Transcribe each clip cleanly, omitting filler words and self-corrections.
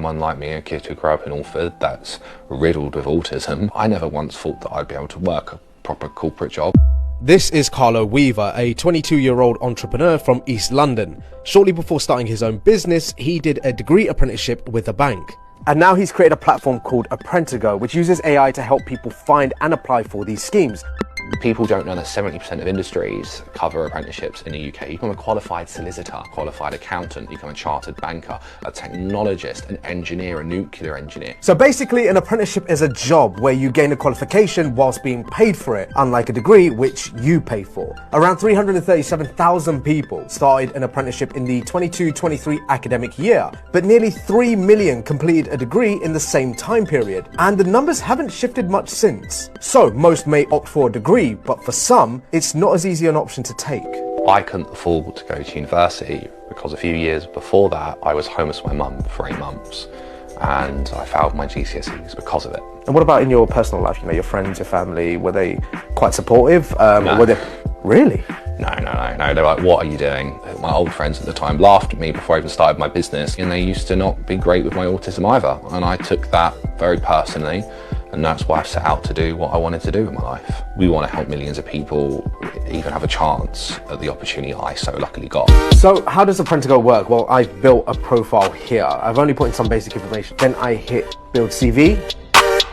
someone like me, a kid who grew up in Alford that's riddled with autism, I never once thought that I'd be able to work a proper corporate job. This is Carlo Weaver, a 22-year-old entrepreneur from East London. Shortly before starting his own business, he did a degree apprenticeship with a bank. And now he's created a platform called Apprentigo, which uses AI to help people find and apply for these schemes. People don't know that 70% of industries cover apprenticeships in the UK. You become a qualified solicitor, qualified accountant, you become a chartered banker, a technologist, an engineer, a nuclear engineer. So basically, an apprenticeship is a job where you gain a qualification whilst being paid for it, unlike a degree which you pay for. Around 337,000 people started an apprenticeship in the 22-23 academic year, but nearly 3 million completed a degree in the same time period, and the numbers haven't shifted much since. So most may opt for a degree, but for some, it's not as easy an option to take. I couldn't afford to go to university because a few years before that, I was homeless with my mum for 8 months, and I failed my GCSEs because of it. And what about in your personal life? You know, your friends, your family, were they quite supportive? No. Were they... Really? No. They're like, what are you doing? My old friends at the time laughed at me before I even started my business, and they used to not be great with my autism either. And I took that very personally, and that's why I set out to do what I wanted to do in my life. We want to help millions of people even have a chance at the opportunity I so luckily got. So how does Apprentigo work? Well, I've built a profile here. I've only put in some basic information. Then I hit build CV.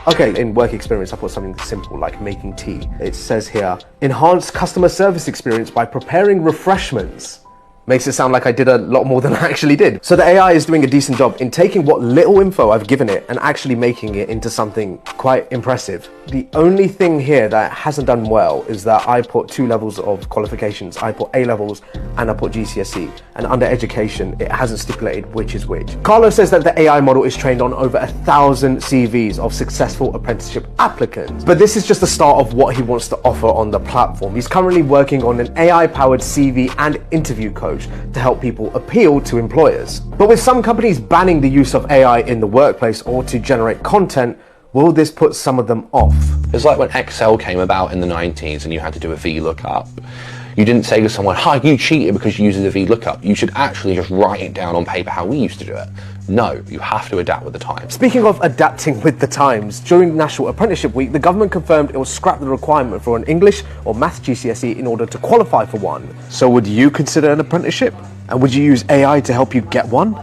Okay, in work experience, I put something simple like making tea. It says here, enhance customer service experience by preparing refreshments. Makes it sound like I did a lot more than I actually did. So the AI is doing a decent job in taking what little info I've given it and actually making it into something quite impressive. The only thing here that hasn't done well is that I put 2 levels of qualifications. I put A levels and I put GCSE. And under education, it hasn't stipulated which is which. Carlo says that the AI model is trained on over 1,000 CVs of successful apprenticeship applicants. But this is just the start of what he wants to offer on the platform. He's currently working on an AI-powered CV and interview coach to help people appeal to employers. But with some companies banning the use of AI in the workplace or to generate content, will this put some of them off? It's like when Excel came about in the 90s and you had to do a VLOOKUP. You didn't say to someone, hi, you cheated because you used a VLOOKUP. You should actually just write it down on paper how we used to do it. No, you have to adapt with the times. Speaking of adapting with the times, during National Apprenticeship Week, the government confirmed it will scrap the requirement for an English or Maths GCSE in order to qualify for one. So would you consider an apprenticeship? And would you use AI to help you get one?